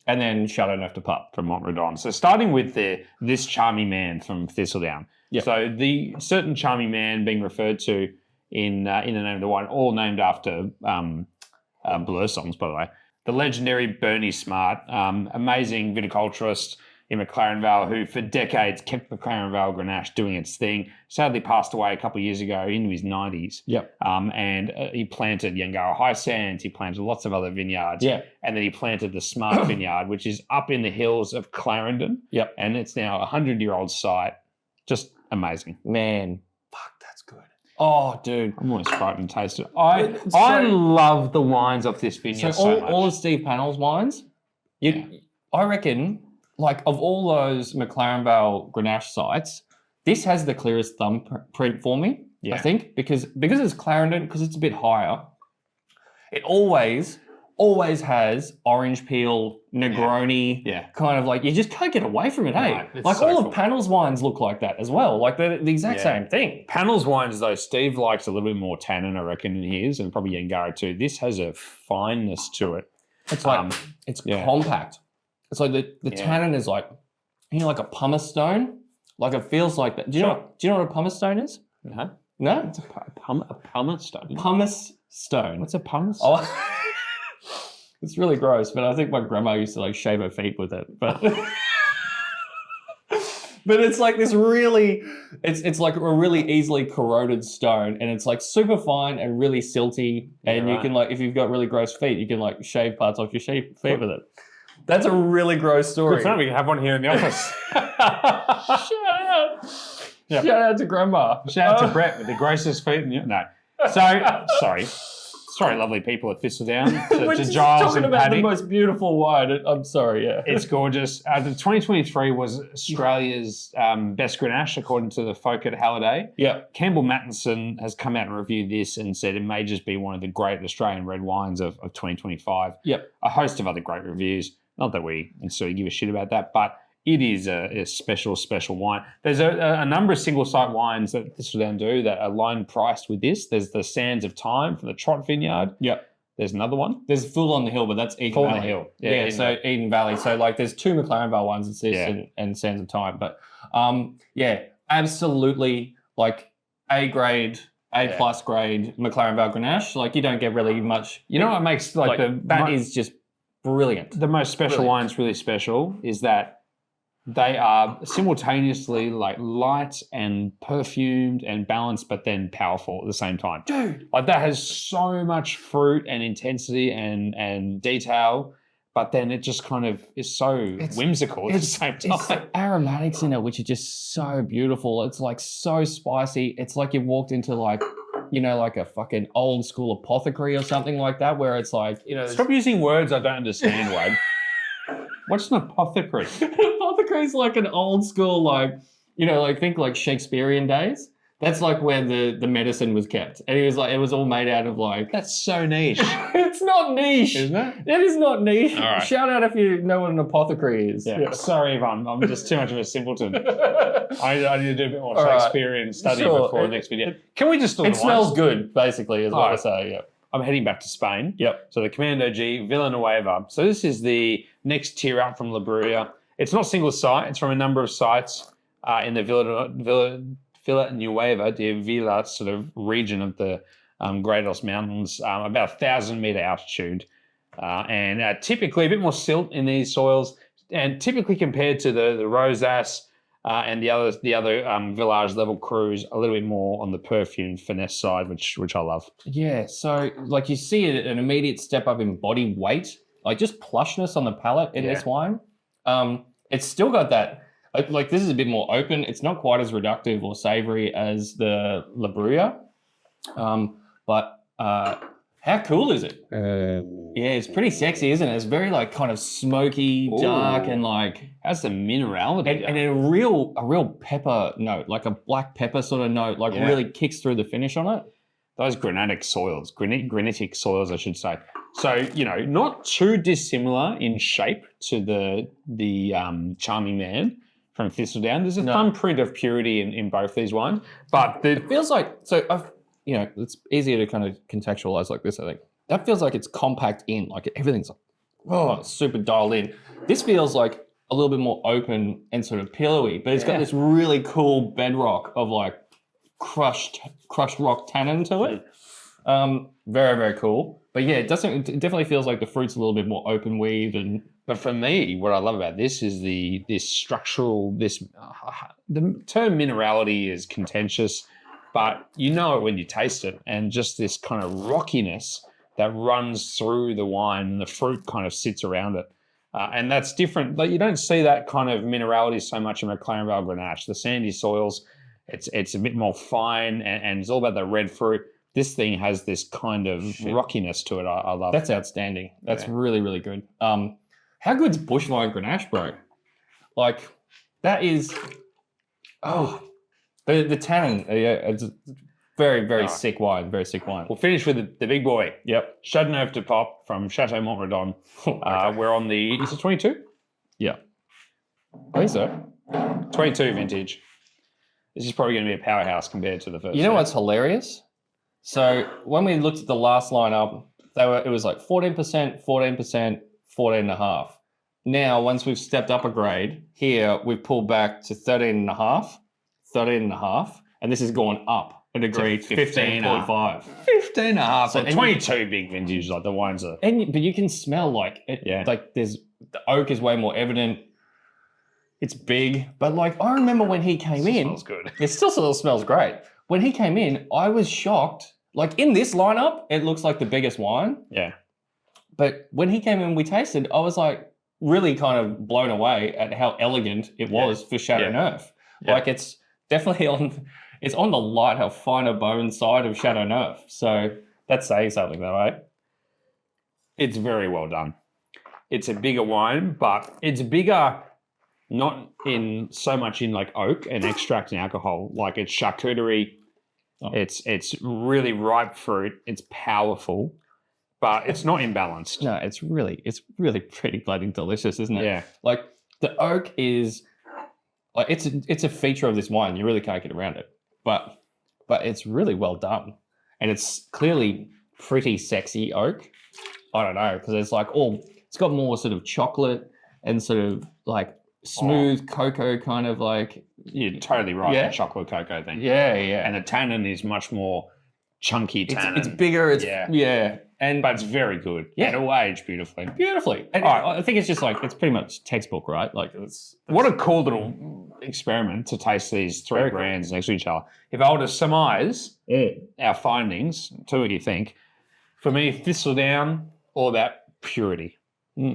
And then Châteauneuf-du-Pape from Mont-Redon. So starting with this charming man from Thistledown. Yeah. So the certain charming man being referred to in the name of the wine, all named after Blur songs, by the way. The legendary Bernie Smart, amazing viticulturist in McLaren Vale, who for decades kept McLaren Vale Grenache doing its thing. Sadly passed away a couple of years ago into his 90s. Yep. And he planted Yangara High Sands. He planted lots of other vineyards. Yeah. And then he planted the Smart Vineyard, which is up in the hills of Clarendon. Yep. And it's now a 100-year-old site. Just amazing. Man, fuck, that's good. Oh, dude. I'm almost frightened to taste it. I love the wines off this vineyard so much. All of Steve Pannell's wines, I reckon, like, of all those McLaren Vale Grenache sites, this has the clearest thumbprint for me, I think, because it's Clarendon, because it's a bit higher. It always has orange peel, Negroni, kind of like, you just can't get away from it, hey? Like, all of Pannell's wines look like that as well. Like, they're the exact same thing. Pannell's wines, though, Steve likes a little bit more tannin, I reckon, in his, and probably Yangara too. This has a fineness to it. It's like, it's compact. It's like the tannin is like, like a pumice stone. Like, it feels like that. Do you know what a pumice stone is? No. No? It's a pumice stone. Pumice stone. What's a pumice? Oh, it's really gross, but I think my grandma used to like shave her feet with it. But but it's like this really, it's like a really easily corroded stone, and it's like super fine and really silty. And you can like, if you've got really gross feet, you can like shave parts off your feet with it. That's a really gross story. Good time. We can have one here in the office. Shout out. Yep. Shout out to Grandma. Shout out to Brett with the grossest feet. No. So, sorry, lovely people at Thistledown. To Giles talking and about Paddy. the most beautiful wine. I'm sorry, It's gorgeous. The 2023 was Australia's best Grenache, according to the folk at Halliday. Yeah. Campbell Mattinson has come out and reviewed this and said it may just be one of the great Australian red wines of 2025. Yep. A host of other great reviews. Not that we necessarily give a shit about that, but it is a special wine. There's a number of single-site wines that Thistledown do that are line priced with this. There's the Sands of Time from the Trot Vineyard. Yep. There's another one. There's Full on the Hill, but that's Eden Full Valley. on the Hill. Yeah, so Eden Valley. So like there's two McLaren Vale ones, it's this and Sands of Time. But absolutely like A grade, A plus grade McLaren Vale Grenache. Like you don't get really much. You know what makes like that is just brilliant. The most special wines really special is that they are simultaneously like light and perfumed and balanced, but then powerful at the same time. Dude. Like that has so much fruit and intensity and detail, but then it just kind of is so whimsical at the same time. It's the aromatics in it, which are just so beautiful. It's like so spicy. It's like you've walked into like, like a fucking old school apothecary or something like that, where it's like, Stop using words I don't understand, Wade. What's an apothecary? Apothecary is like an old school, like think like Shakespearean days. That's like where the medicine was kept. And it was all made out of like... That's so niche. It's not niche. Isn't it? It is not niche. All right. Shout out if you know what an apothecary is. Yeah. Sorry if I'm just too much of a simpleton. I need to do a bit more Shakespearean study before the next video. Can we just do it smells good, basically, is what I say, yeah. I'm heading back to Spain. Yep. So the Commando G, Villanueva. So this is the next tier up from La Bruya. It's not single site. It's from a number of sites in the Villanueva de Villa sort of region of the Gredos Mountains, about 1,000-meter altitude. And typically a bit more silt in these soils, and typically compared to the Rosas and the other village level crews, a little bit more on the perfume finesse side, which I love. Yeah, so like you see an immediate step up in body weight, like just plushness on the palate in this wine. It's still got that, like this is a bit more open. It's not quite as reductive or savory as the La Bruya. But how cool is it? Yeah, it's pretty sexy, isn't it? It's very like kind of smoky, dark, and like has the minerality and a real pepper note, like a black pepper sort of note, like really kicks through the finish on it. Those granitic soils, I should say. So, not too dissimilar in shape to the Charming Man from Thistledown. There's a thumbprint of purity in both these wines, but it feels like, it's easier to kind of contextualize like this, I think. That feels like it's compact in, like everything's like, super dialed in. This feels like a little bit more open and sort of pillowy, but it's got this really cool bedrock of like crushed rock tannin to it. Very, very cool. But yeah, it definitely feels like the fruit's a little bit more open weaved. But for me, what I love about this is the term minerality is contentious, but you know it when you taste it, and just this kind of rockiness that runs through the wine, and the fruit kind of sits around it. And that's different. But you don't see that kind of minerality so much in McLaren Vale Grenache. The sandy soils, it's a bit more fine, and it's all about the red fruit. This thing has this kind of rockiness to it. I love That's outstanding. That's really, really good. How good's Bushvine Grenache, bro? Like, that is... The tannin, it's very, very sick wine. Very sick wine. We'll finish with the big boy. Yep. Châteauneuf-du-Pape from Chateau Mont-Redon. We're on the... Is it 22? Yeah. I think so. 22 vintage. This is probably going to be a powerhouse compared to the first. You know what's hilarious? So when we looked at the last lineup, it was like 14%, 14%, 14.5. Now, once we've stepped up a grade, here we've pulled back to 13.5, 13.5, and this has gone up a degree to 15.5. 15.5. So 22 big vintage, like the wines are... But you can smell like the oak is way more evident. It's big, but like I remember when he came in... Smells good. It still smells great. When he came in, I was shocked. Like in this lineup, it looks like the biggest wine. Yeah. But when he came in, we tasted, I was like really kind of blown away at how elegant it was for Châteauneuf. Yeah. Like it's definitely it's on the lighter, finer bone side of Châteauneuf. So that's saying something though, right? It's very well done. It's a bigger wine, but it's bigger not in so much in like oak and extract and alcohol. Like it's charcuterie. Oh. It's really ripe fruit. It's powerful, but it's not imbalanced. No, it's really pretty bloody delicious, isn't it? Yeah. Like the oak is like it's a feature of this wine. You really can't get around it. But it's really well done, and it's clearly pretty sexy oak. I don't know because it's got more sort of chocolate and sort of like smooth cocoa kind of like. You're totally right. The chocolate cocoa thing. Yeah. And the tannin is much more chunky tannin. It's bigger. But it's very good. Yeah. It'll age beautifully. And I think it's just like, it's pretty much textbook, right? Like what a cool little experiment to taste these three brands next to each other. If I were to surmise our findings, to what you think, for me, Thistledown, all about purity.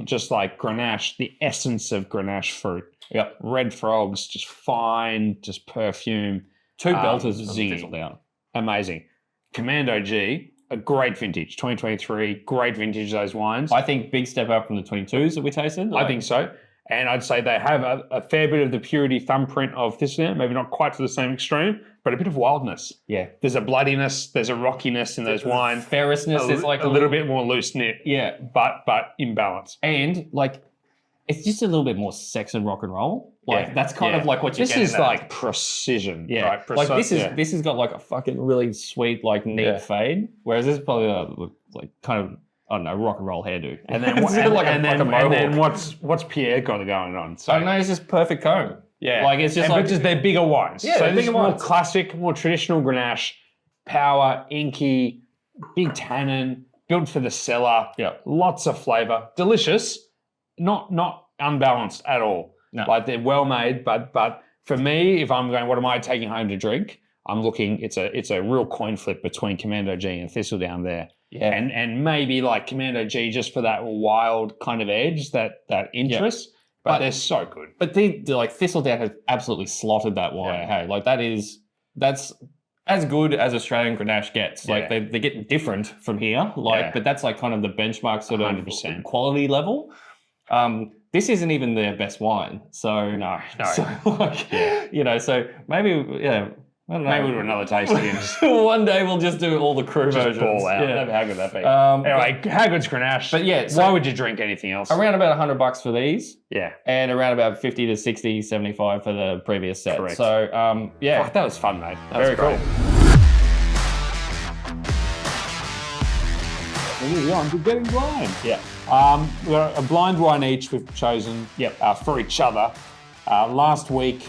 Just like Grenache, the essence of Grenache fruit. Yep. Red frogs, just fine, just perfume. Two belters of zinging. Thistledown. Amazing. Commando G, a great vintage, 2023, great vintage, those wines. I think big step up from the 22s that we tasted. I think so. And I'd say they have a fair bit of the purity thumbprint of Thistledown, maybe not quite to the same extreme, but a bit of wildness. Yeah. There's a bloodiness, there's a rockiness in those wines. Ferrousness is like a little bit more loose-knit. Yeah. But in balance. And like, it's just a little bit more sex and rock and roll. Like that's kind of like what you're getting. This is at. like precision. Yeah. Right? Like this has got like a fucking really sweet, like neat fade. Whereas this is probably like kind of, I don't know, rock and roll hairdo. And then what's Pierre got going on? So I don't know, it's just perfect comb. Yeah. Like it's just but just they're bigger wines. Yeah, so this is more wines. classic, more traditional Grenache, power, inky, big tannin, built for the cellar. Yeah. Lots of flavour. Delicious. Not unbalanced at all. No. Like they're well made, but for me, if I'm going, what am I taking home to drink? I'm looking, it's a real coin flip between Commando G and Thistledown there. Yeah. And maybe like Commando G just for that wild kind of edge, that interest. Yeah. But they're so good. But they like Thistledown has absolutely slotted that wine. Yeah. Hey, like that's as good as Australian Grenache gets. Like they get different from here. Like, but that's like kind of the benchmark sort of 100% quality level. This isn't even their best wine. So no. So like, you know, so maybe I don't know. Maybe we'll do another tasting. One day we'll just do all the crew versions. Ball out. Yeah. How good that be? Anyway, how good's Grenache? But yeah, why would you drink anything else? Around about $100 for these. Yeah. And around about 50 to 60, 75 for the previous set. Correct. So Fuck, that was fun, mate. That Very was great. cool. We're getting blind. Yeah. We've got a blind wine each we've chosen for each other. Last week,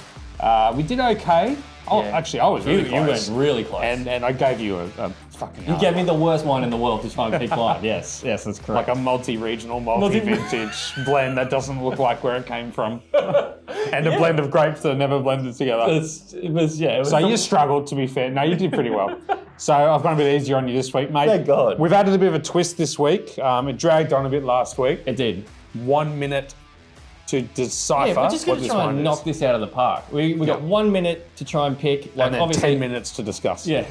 we did okay. Oh, Yeah. actually, I was really close. You went really close. And I gave you a fucking you gave me the worst wine in the world to try and pick blind. Yes, that's correct. like a multi-regional, multi-vintage blend that doesn't look like where it came from. And a blend of grapes that are never blended together. It was So you struggled, to be fair. No, you did pretty well. So I've gone a bit easier on you this week, mate. Thank God. We've added a bit of a twist this week. It dragged on a bit last week. It did. 1 minute to decipher Yeah, we're just what going to this try wine and is. knock this out of the park. We got 1 minute to try and pick. Like, And then obviously, 10 minutes to discuss. Yeah,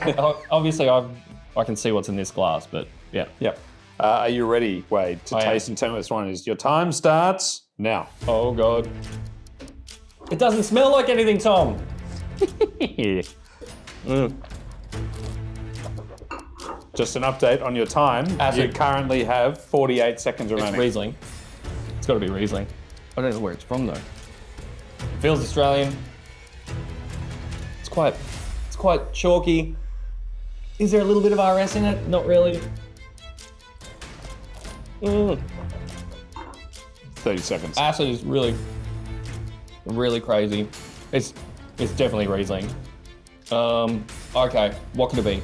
obviously I can see what's in this glass, but yeah. Yep. Are you ready, Wade, to I am. taste and tell me what this one is? Your time starts now. Oh God. It doesn't smell like anything, Tom. Just an update on your time. Acid. You currently have 48 seconds It's remaining. Riesling. It's got to be Riesling. I don't know where it's from though. Feels Australian. It's quite chalky. Is there a little bit of RS in it? Not really. 30 seconds. Acid is really crazy. It's definitely Riesling. Okay, what could it be?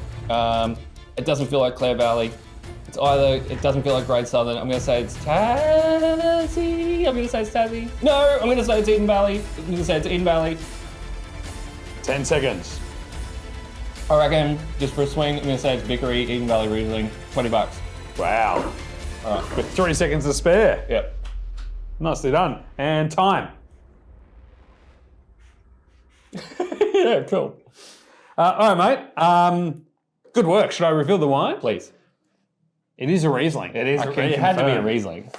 It doesn't feel like Clare Valley. It doesn't feel like Great Southern. I'm gonna say it's Tassie. No, I'm gonna say it's Eden Valley. 10 seconds. I reckon, just for a swing, I'm gonna say it's Vickery, Eden Valley Riesling, $20. Wow. All right. With 3 seconds to spare. Yep. Nicely done. And time. Yeah, cool. All right, mate. Good work. Should I reveal the wine? Please. It is a Riesling. It is. I can It had to be a confirm. Riesling.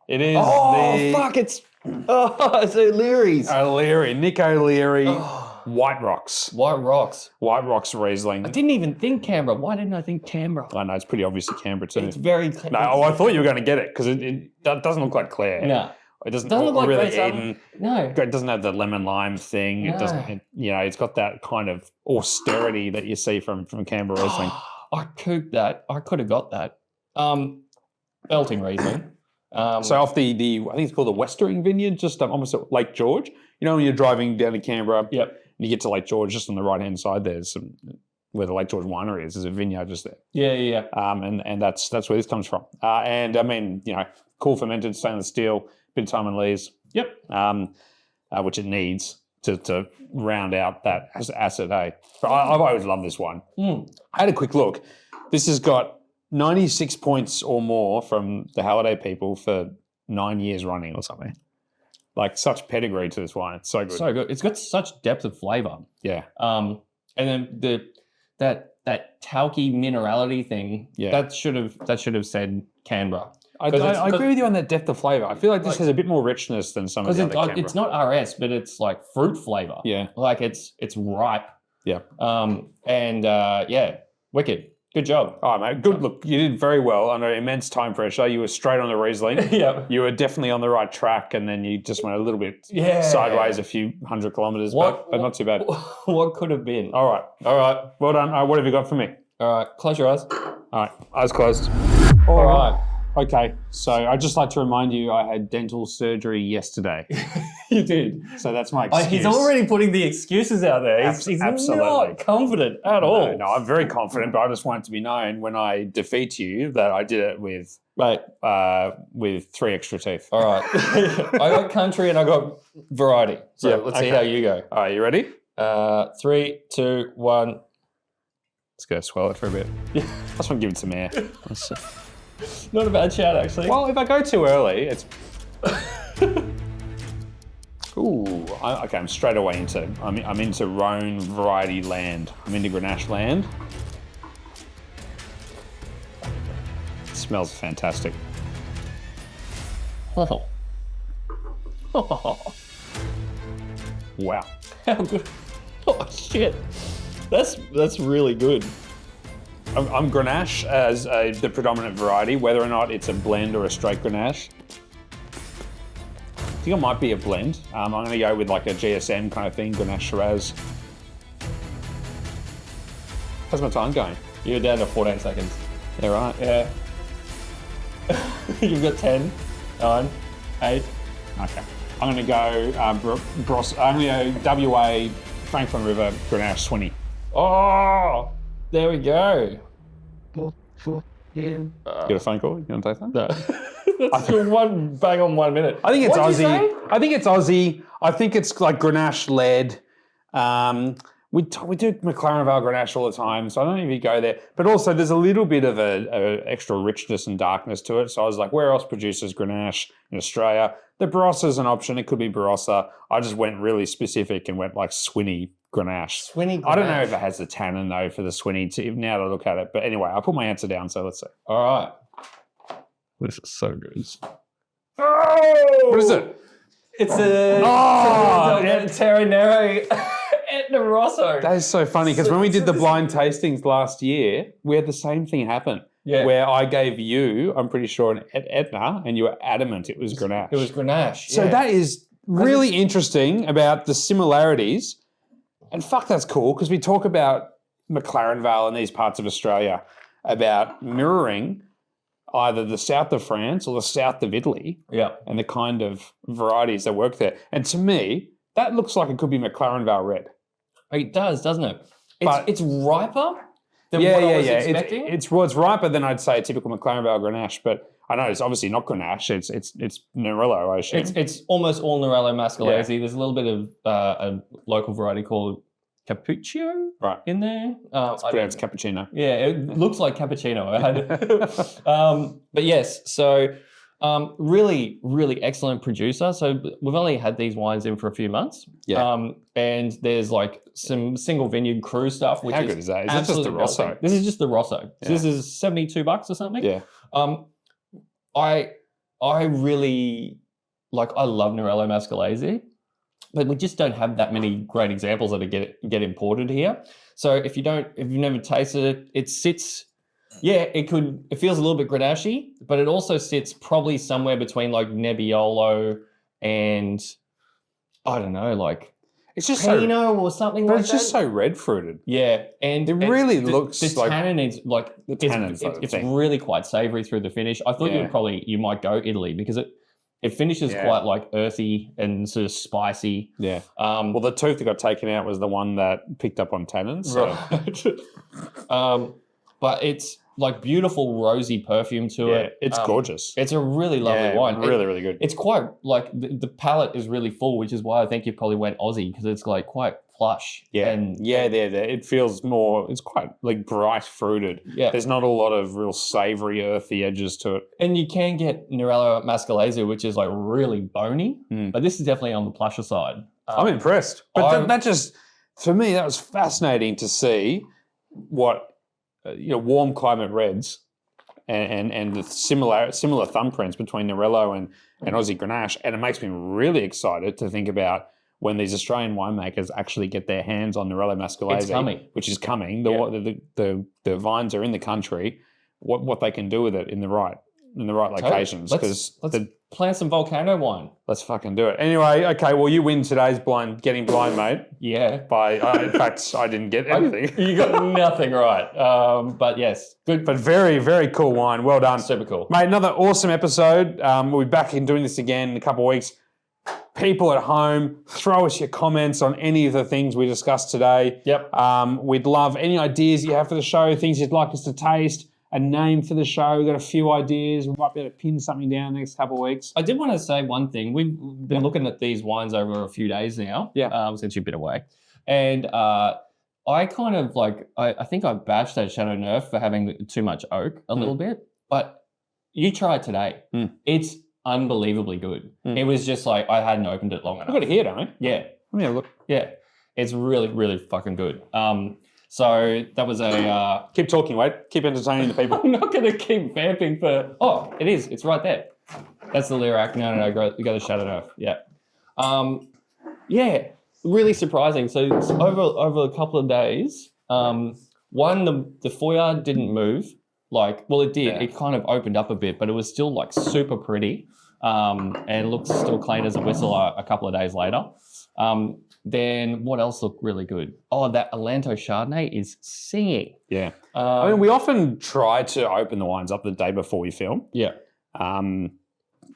It is It's O'Leary's. O'Leary, Nick O'Leary, White Rocks. White Rocks. White Rocks Riesling. I didn't even think Canberra. Why didn't I think Canberra? I know, it's pretty obvious to Canberra too. It's very. No, I thought you were going to get it because that doesn't look like Claire. No. It doesn't Doesn't look like really Great Southern. Eden. No. It doesn't have the lemon lime thing. It No. doesn't. It's got that kind of austerity that you see from Canberra Riesling. I cooked that. I could have got that. Belting Riesling. So off the I think it's called the Westering Vineyard, just almost at Lake George. You know when you're driving down to Canberra, Yep. and you get to Lake George, just on the right hand side there's where the Lake George winery is. There's a vineyard just there. Yeah. And that's where this comes from. And I mean, cool fermented stainless steel, bit of time and lees. Yep. Which it needs to round out that acid. But I've always loved this one. I had a quick look. This has got 96 points or more from the Halliday people for 9 years running or something. Like such pedigree to this wine. It's so good. So good. It's got such depth of flavour. Yeah. And then that talky minerality thing. Yeah. That should have said Canberra. I agree with you on that depth of flavour. I feel like this has a bit more richness than some of Because the other Canberra. it's not RS, but it's like fruit flavour. Yeah. Like it's ripe. Yeah. Wicked. Good job. All right, mate. Good. Look, you did very well under immense time pressure. You were straight on the Riesling. Yeah. You were definitely on the right track, and then you just went a little bit Yeah. sideways a few 100 kilometres, but not too bad. What could have been? All right. Well done. All right, what have you got for me? All right. Close your eyes. All right, eyes closed. All right. Okay, so I'd just like to remind you I had dental surgery yesterday. You did. So that's my excuse. He's already putting the excuses out there. He's Absolutely. not confident at all. No, I'm very confident, but I just want it to be known when I defeat you that I did it with Right. 3 extra teeth. All right. I got country and I got variety. So Yeah, let's see okay. how you go. All right, you ready? 3, 2, 1. Let's go swell it for a bit. Yeah. I just want to give it some air. Not a bad shout, actually. Well, if I go too early, it's... Ooh, okay, I'm straight away into... I'm into Rhone variety land. I'm into Grenache land. It smells fantastic. Oh. Wow. How good. Oh, shit. That's really good. I'm Grenache as the predominant variety, whether or not it's a blend or a straight Grenache. I think it might be a blend. I'm going to go with like a GSM kind of thing, Grenache Shiraz. How's my time going? You're down to 14 seconds. Yeah, right. Yeah. You've got 10, 9, 8. Okay. I'm going to go Barossa. I'm going to go WA Franklin River Grenache Swinney. Oh, there we go. You got a phone call? You want to take that? No. That's your one bang on 1 minute. I think it's What'd you Aussie. say? I think it's Aussie. I think it's like Grenache led. We do McLaren Vale Grenache all the time, so I don't know if you go there. But also, there's a little bit of a extra richness and darkness to it. So I was like, where else produces Grenache in Australia? The Barossa is an option. It could be Barossa. I just went really specific and went like Swinney Grenache. Swinney I don't know Grenache. if it has the tannin though for the Swinney. Now that I look at it, but anyway, I'll put my answer down. So let's see. All right. This is so good. Oh, what is it? It's a Terra Nero Etna Rosso. That is so funny because when we did the blind tastings last year, we had the same thing happen. Yeah. Where I gave you, I'm pretty sure, an Etna, and you were adamant it was Grenache. It was Grenache. So yeah. that is really interesting about the similarities. And fuck, that's cool because we talk about McLaren Vale in these parts of Australia about mirroring either the south of France or the south of Italy and the kind of varieties that work there. And to me, that looks like it could be McLaren Vale Red. It does, doesn't it? But- It's riper than what I was expecting. It's riper than I'd say a typical McLaren Vale Grenache, but I know it's obviously not Grenache. It's Nerello, I assume. It's almost all Nerello Mascalese. There's a little bit of a local variety called Cappuccino in there. It's pronounced cappuccino. Yeah, it looks like cappuccino. But yes, so really, really excellent producer. So we've only had these wines in for a few months. Yeah. And there's like some single vineyard cruise stuff. Which How good is that? Is that just the absolutely Rosso? melting. This is just the Rosso. So Yeah. this is $72 or something. Yeah. I really I love Nerello Mascalese, but we just don't have that many great examples that get imported here. So if you've never tasted it, it sits. Yeah, it feels a little bit Grenache-y, but it also sits probably somewhere between like Nebbiolo and I don't know, like It's just Pinot or something but like it's that. just so red fruited. Yeah, and It really looks the like tannin is like the tannin's like the it's thing. really quite savoury through the finish. I thought Yeah. you might go Italy because it finishes quite like earthy and sort of spicy. Yeah. Well, the tooth that got taken out was the one that picked up on tannins. So. Right. But it's like beautiful rosy perfume to it. It's gorgeous. It's a really lovely wine. Really, really good. It's quite like the palate is really full, which is why I think you probably went Aussie because it's like quite plush. Yeah, and there. It feels more. It's quite like bright fruited. Yeah. There's not a lot of real savoury, earthy edges to it. And you can get Nerello Mascalese, which is like really bony, but this is definitely on the plusher side. I'm impressed. But that just, for me, that was fascinating to see what warm climate reds and the similar thumbprints between Nerello and Aussie Grenache, and it makes me really excited to think about when these Australian winemakers actually get their hands on Nerello Mascalese, It's coming. which is coming. The vines are in the country. What they can do with it in the right locations, because Let's plant some Volcano wine. let's fucking do it. Anyway, okay. Well, you win today's getting blind, mate. Yeah. In fact, I didn't get anything. You got nothing right. But yes, good. But very, very cool wine. Well done. Super cool. Mate, another awesome episode. We'll be back in doing this again in a couple of weeks. People at home, throw us your comments on any of the things we discussed today. Yep. We'd love any ideas you have for the show, things you'd like us to taste, a name for the show. We've got a few ideas. We might be able to pin something down the next couple of weeks. I did want to say one thing. We've been looking at these wines over a few days now. Yeah. Since you've been away. And I kind of I think I bashed that Châteauneuf for having too much oak a little bit. But you try it today. It's unbelievably good. It was just like I hadn't opened it long enough. I've got it here, don't I? Yeah. Let me have a look. Yeah. It's really, really fucking good. So that was a... Keep talking, Wade. Keep entertaining the people. I'm not going to keep vamping for... Oh, it is. It's right there. That's the Lyrac. No, you got the Châteauneuf. Yeah. Yeah, really surprising. So over a couple of days, one, the Foillard didn't move. It did. Yeah. It kind of opened up a bit, but it was still super pretty. And it looks still clean as a whistle a couple of days later. Then what else looked really good? Oh, that Elanto Chardonnay is singing. Yeah. I mean, we often try to open the wines up the day before we film. Yeah. any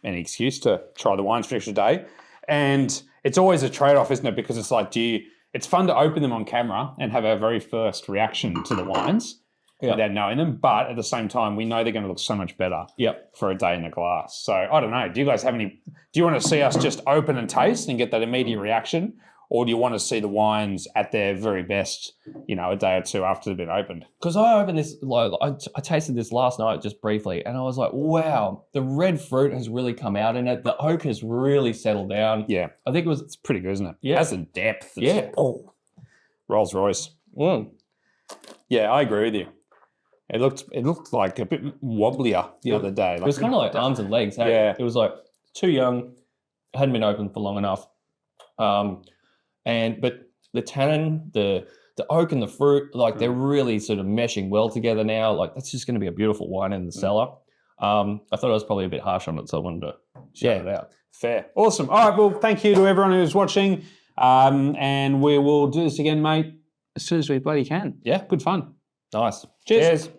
excuse to try the wines for an extra day. And it's always a trade-off, isn't it? Because it's like, it's fun to open them on camera and have our very first reaction to the wines without knowing them. But at the same time, we know they're going to look so much better for a day in the glass. So I don't know. Do you guys have any, do you want to see us just open and taste and get that immediate reaction? Or do you want to see the wines at their very best, a day or two after they've been opened? Because I opened this, I tasted this last night just briefly, and I was like, wow, the red fruit has really come out in it. The oak has really settled down. Yeah. I think it's pretty good, isn't it? Yeah. It has a depth. Rolls Royce. Mm. Yeah, I agree with you. It looked like a bit wobblier the other day. It was kind of like arms and legs. Hey? Yeah. It was like too young, hadn't been open for long enough. But the tannin, the oak and the fruit, like they're really sort of meshing well together now. Like that's just going to be a beautiful wine in the cellar. I thought I was probably a bit harsh on it, so I wanted to shout it out. Fair. Awesome. All right, well, thank you to everyone who's watching. And we will do this again, mate, as soon as we bloody can. Yeah. Good fun. Nice. Cheers.